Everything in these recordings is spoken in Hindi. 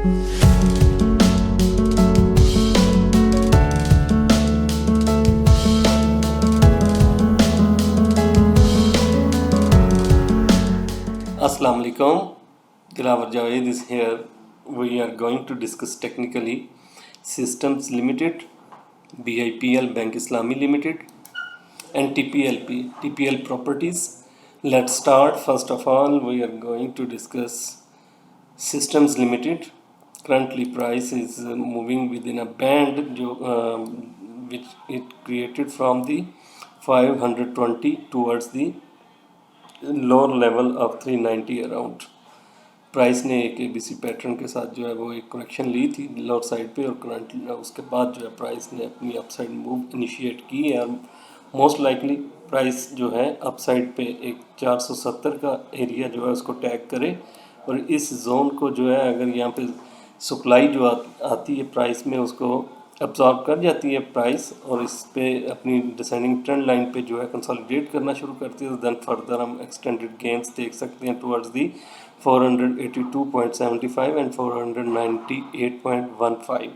Assalamu alaikum. Dilawar Javed is here. We are going to discuss technically Systems Limited, BIPL Bank Islami Limited, and TPL Properties. Let's start. First of all, we are going to discuss Systems Limited. Currently, price is moving within a band which it created from the 520 towards the lower level of 390 around. Price ने एक एबीसी पैटर्न के साथ जो है वो एक करेक्शन ली थी लोअर साइड पे, और करंट उसके बाद जो है प्राइस ने अपनी अपसाइड मूव इनिशिएट की है, और मोस्ट लाइकली प्राइस जो है अपसाइड पे एक 470 का एरिया जो है उसको टैग करे, और इस जोन को जो है अगर यहाँ पे सप्लाई जो आती है प्राइस में उसको अब्जॉर्ब कर जाती है प्राइस, और इस पे अपनी डिसेंडिंग ट्रेंड लाइन पे जो है कंसोलिडेट करना शुरू करती है, तो देन फर्दर हम एक्सटेंडेड गेंस देख सकते हैं टुवर्ड्स दी 482.75 एंड 498.15।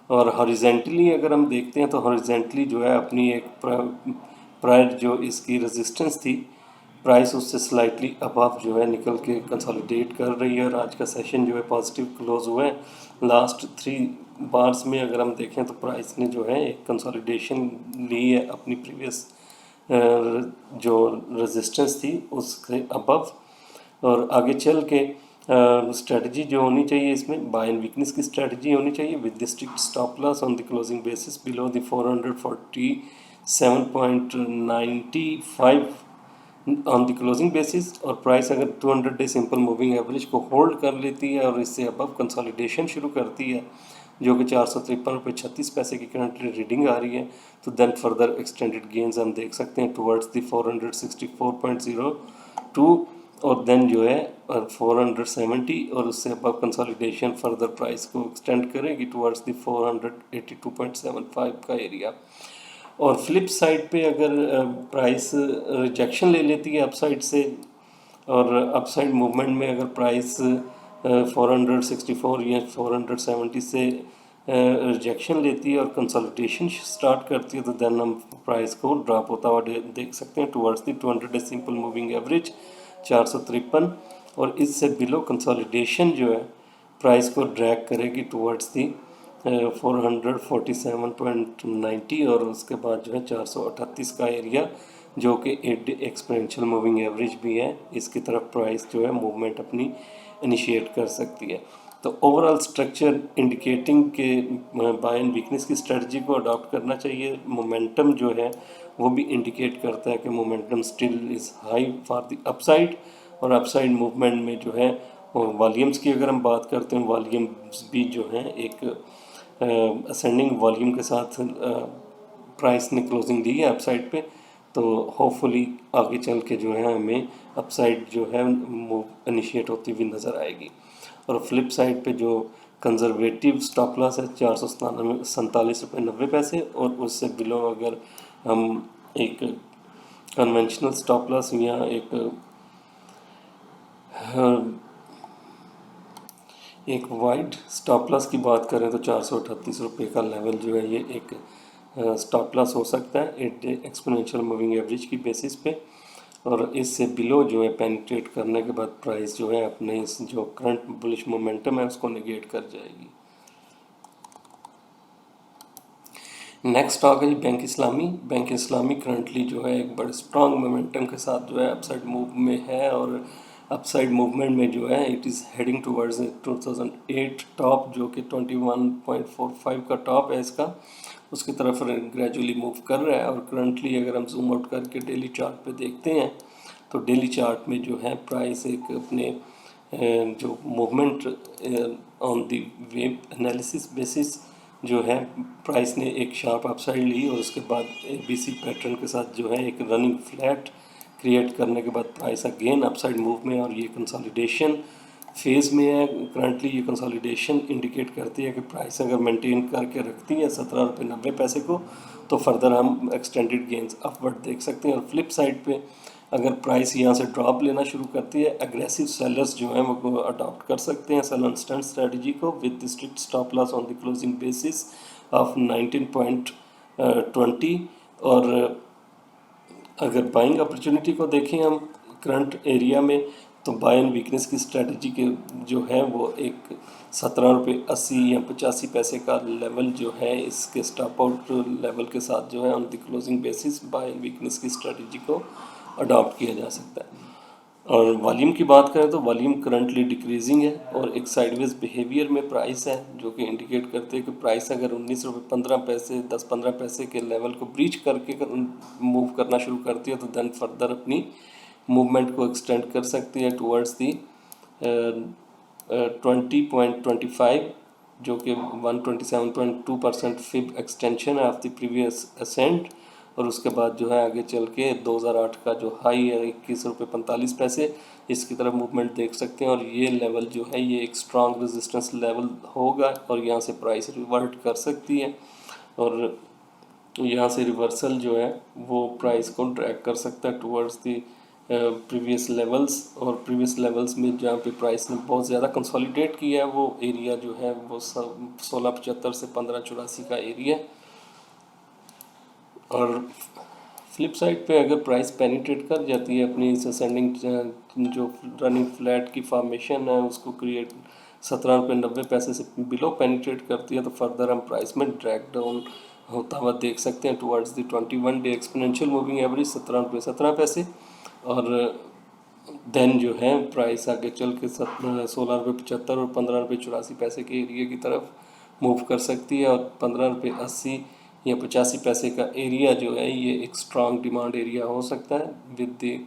और हॉरिजेंटली अगर हम देखते हैं तो हॉरिजेंटली जो है अपनी एक प्रायर जो इसकी रेजिस्टेंस थी प्राइस उससे स्लाइटली अबव जो है निकल के कंसोलिडेट कर रही है, और आज का सेशन जो है पॉजिटिव क्लोज हुआ है। लास्ट 3 बार्स में अगर हम देखें तो प्राइस ने जो है एक कंसोलिडेशन ली है अपनी प्रीवियस जो रेजिस्टेंस थी उसके अबव, और आगे चल के स्ट्रेटजी जो होनी चाहिए इसमें बाय एंड वीकनेस की स्ट्रेटजी होनी चाहिए with the strict stop loss on the closing basis below the 447.95 on the closing basis, और प्राइस अगर 200 डे सिंपल मूविंग एवरेज को होल्ड कर लेती है और इससे अबव कंसोलिडेशन शुरू करती है जो कि 453.36 की करंटली रीडिंग आ रही है, तो देन फर्दर एक्सटेंडेड गेंस हम देख सकते हैं टुवर्ड्स द 464.02, और देन जो है 470 और उससे अबव कंसोलिडेशन फर्दर प्राइस को एक्सटेंड करेगी टुवर्ड्स द 482.75 का एरिया। और फ्लिप साइड पे अगर प्राइस रिजेक्शन ले लेती है अपसाइड से, और अपसाइड मूवमेंट में अगर प्राइस 464 या 470 से रिजेक्शन लेती है और कंसोलिडेशन स्टार्ट करती है, तो देन हम प्राइस को ड्रॉप होता हुआ देख सकते हैं towards the 200 day simple moving average 453, और इससे बिलो कंसोलिडेशन जो है प्राइस को ड्रैग करेगी टुवर्ड्स दी 447.90, और उसके बाद जो है 438 का एरिया जो कि 8 डे एक्सपोनेंशियल मूविंग एवरेज भी है, इसकी तरफ प्राइस जो है मूवमेंट अपनी इनिशिएट कर सकती है। तो ओवरऑल स्ट्रक्चर इंडिकेटिंग के बाय एंड वीकनेस की स्ट्रेटजी को अडॉप्ट करना चाहिए। मोमेंटम जो है वो भी इंडिकेट करता है कि momentum still is high for the upside, और अपसाइड मूवमेंट में जो है वॉल्यूम्स की अगर हम बात करते हैं वॉल्यूम्स भी जो है एक असेंडिंग वॉल्यूम के साथ प्राइस ने क्लोजिंग दी है अपसाइड पे, तो होपफुली आगे चल के जो है हमें अपसाइड जो है मूव इनिशिएट होती हुई नज़र आएगी। और फ्लिप साइड पे जो कंजर्वेटिव स्टॉप लॉस है 447.90, और उससे बिलो अगर हम एक कन्वेंशनल स्टॉप लॉस या एक वाइड स्टॉप लॉस की बात करें तो 438 रुपये का लेवल जो है ये एक स्टॉप लॉस हो सकता है 8 डे एक्सपोनेंशियल मूविंग एवरेज की बेसिस पे, और इससे बिलो जो है पेनिट्रेट करने के बाद प्राइस जो है अपने इस जो करंट बुलिश मोमेंटम है उसको नेगेट कर जाएगी। नेक्स्ट स्टॉक है बैंक इस्लामी। बैंक इस्लामी करंटली जो है एक बड़े स्ट्रॉन्ग मोमेंटम के साथ जो है अपसाइड मूव में है, और अपसाइड मूवमेंट में जो है it is heading towards 2008 top जो कि 21.45 का टॉप है इसका, उसकी तरफ ग्रेजुअली मूव कर रहा है। और करंटली अगर हम जूम आउट करके डेली चार्ट पे देखते हैं तो डेली चार्ट में जो है प्राइस एक अपने जो movement on the wave analysis basis जो है प्राइस ने एक शार्प अपसाइड ली, और उसके बाद एबीसी पैटर्न के साथ जो है एक रनिंग फ्लैट क्रिएट करने के बाद प्राइस अगेन अपसाइड मूव में, और ये कंसोलिडेशन फेज़ में है। करंटली ये कंसोलिडेशन इंडिकेट करती है कि प्राइस अगर मेंटेन करके रखती है 17.90 रुपये को, तो फर्दर हम एक्सटेंडेड गेंस अपवर्ड देख सकते हैं। और फ्लिप साइड पे अगर प्राइस यहाँ से ड्रॉप लेना शुरू करती है, एग्रेसिव सेलर्स जो हैं वो अडॉप्ट कर सकते हैं सेल एंड स्टैंड स्ट्रेटजी को with strict stop loss on the closing basis of 19.20। और अगर बाइंग अपॉर्चुनिटी को देखें हम करंट एरिया में, तो बाय एंड वीकनेस की स्ट्रेटजी के जो है वो एक 17.80 या 85 पैसे का लेवल जो है इसके स्टॉप आउट लेवल के साथ जो है on the closing basis buy and weakness की स्ट्रेटजी को अडॉप्ट किया जा सकता है। और वॉल्यूम की बात करें तो वॉल्यूम करंटली डिक्रीजिंग है और एक साइडवेज बिहेवियर में प्राइस है, जो कि इंडिकेट करते हैं कि प्राइस अगर 19 रुपये 15 पैसे 10-15 पैसे के लेवल को ब्रीच करके मूव करना शुरू करती है तो देन फर्दर अपनी मूवमेंट को एक्सटेंड कर सकती है टुवर्ड्स दी 20.25, जो कि 127.2% फिब एक्सटेंशन है ऑफ द प्रीवियस असेंट। और उसके बाद जो है आगे चल के 2008 का जो हाई है 21 रुपये 45 पैसे, इसकी तरफ मूवमेंट देख सकते हैं। और ये लेवल जो है ये एक स्ट्रॉन्ग रेजिस्टेंस लेवल होगा और यहाँ से प्राइस रिवर्ट कर सकती है और यहाँ से रिवर्सल जो है वो प्राइस को ड्रैग कर सकता है टुवर्ड्स दी प्रीवियस लेवल्स। और प्रीवियस लेवल्स में जहाँ पे प्राइस ने बहुत ज़्यादा कंसोलिडेट किया है वो एरिया जो है वो 1675 से 1584 का एरिया। और फ्लिप साइड पे अगर प्राइस पेनिट्रेट कर जाती है अपनी इस असेंडिंग जो रनिंग फ्लैट की फॉर्मेशन है उसको क्रिएट 17.90 से बिलो पेनिट्रेट करती है तो फर्दर हम प्राइस में ड्रैग डाउन होता हुआ देख सकते हैं towards the 21 day exponential moving average 17 और देन जो है प्राइस आगे चल के 16.75 और 15.84 के एरिया की तरफ मूव कर सकती है। और 15.80 या 85 पैसे का एरिया जो है ये एक स्ट्रॉन्ग डिमांड एरिया हो सकता है with the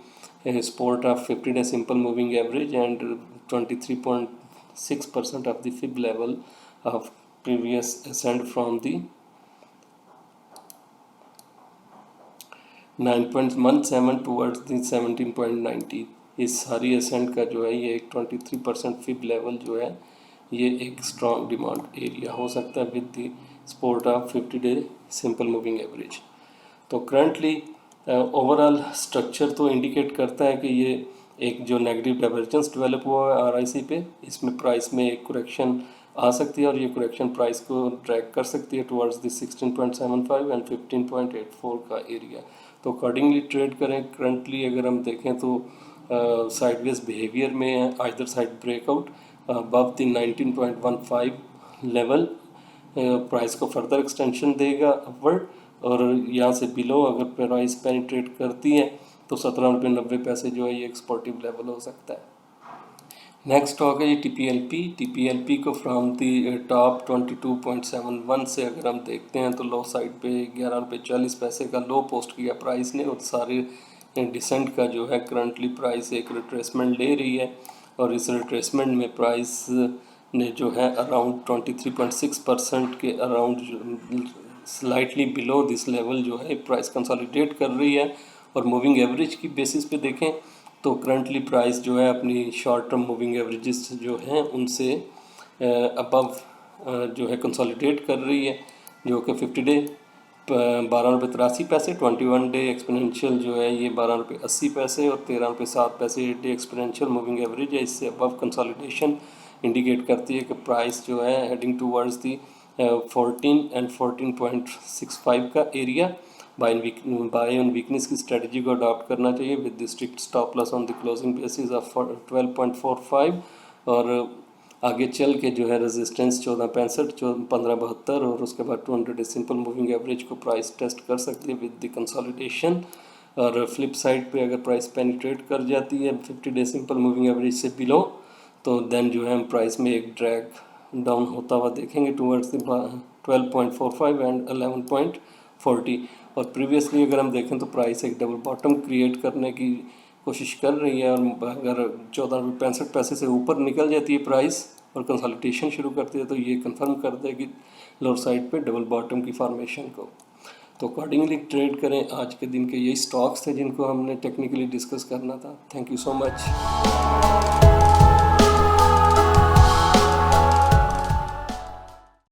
support of 50 day simple moving average and 23.6% of the fib level of previous ascent from the 9.17 towards the 17.90। इस सारी असेंट का जो है ये एक 23% फिब लेवल जो है ये एक स्ट्रॉन्ग डिमांड एरिया हो सकता है with the support of 50 day simple moving average. तो करंटली ओवरऑल स्ट्रक्चर तो इंडिकेट करता है कि ये एक जो नेगेटिव डाइवर्जेंस डेवलप हुआ है आरआईसी पे, इसमें प्राइस में एक करेक्शन आ सकती है और ये करेक्शन प्राइस को ट्रैक कर सकती है टुवर्ड्स द 16.75 एंड 15.84 का एरिया। तो अकॉर्डिंगली ट्रेड करें। करंटली अगर हम देखें तो साइडवेज बिहेवियर में है, either side breakout above the 19.15 level price को फर्दर एक्सटेंशन देगा अपवर्ड, और यहाँ से बिलो अगर प्राइस पेनिट्रेट करती है तो 17.90 जो है ये एक्सपोर्टिव लेवल हो सकता है। नेक्स्ट स्टॉक है ये टीपीएलपी को फ्रॉम दी टॉप 22.71 से अगर हम देखते हैं तो लो साइड पे 11.40 का लो पोस्ट किया प्राइस ने और सारे डिसेंट का जो है करंटली प्राइस एक रिट्रेसमेंट ले रही है और इस रिट्रेसमेंट में प्राइस ने जो है अराउंड 23.6% के around slightly below this level जो है प्राइस कंसोलिडेट कर रही है। और मूविंग एवरेज की बेसिस पे देखें तो करंटली प्राइस जो है अपनी शॉर्ट टर्म मूविंग एवरेजेस जो हैं उनसे अबव जो है कंसोलिडेट कर रही है, जो कि 50 डे 12.83 21 डे एक्सपोनेंशियल जो है ये 12.80 और 13.07 8 डे एक्सपोनेंशियल मूविंग एवरेज है, इससे अबव कंसोलिडेशन इंडिकेट करती है कि प्राइस जो है हेडिंग टूवर्ड्स दी 14 एंड 14.65 का एरिया। बाय ऑन वीकनेस की स्ट्रेटजी को अडॉप्ट करना चाहिए with the strict stop loss on the closing basis of 12.45 और आगे चल के जो है रेजिस्टेंस 14.65 15.72 और उसके बाद 200 डे सिंपल मूविंग एवरेज को प्राइस टेस्ट कर सकती है विद द कंसोलिडेशन। और फ्लिप साइड पे अगर प्राइस पेनिट्रेट कर जाती है 50 डे सिंपल मूविंग एवरेज से बिलो तो देन जो है हम प्राइस में एक ड्रैग डाउन होता हुआ देखेंगे टूवर्ड्स 12.45 एंड 11.40। और प्रीवियसली अगर हम देखें तो प्राइस एक डबल बॉटम क्रिएट करने की कोशिश कर रही है और अगर 14.65 से ऊपर निकल जाती है प्राइस और कंसोलिडेशन शुरू करती है तो ये कंफर्म कर देगी लोअर साइड पे डबल बॉटम की फॉर्मेशन को। तो अकॉर्डिंगली ट्रेड करें। आज के दिन के यही स्टॉक्स थे जिनको हमने टेक्निकली डिस्कस करना था। Thank you so much.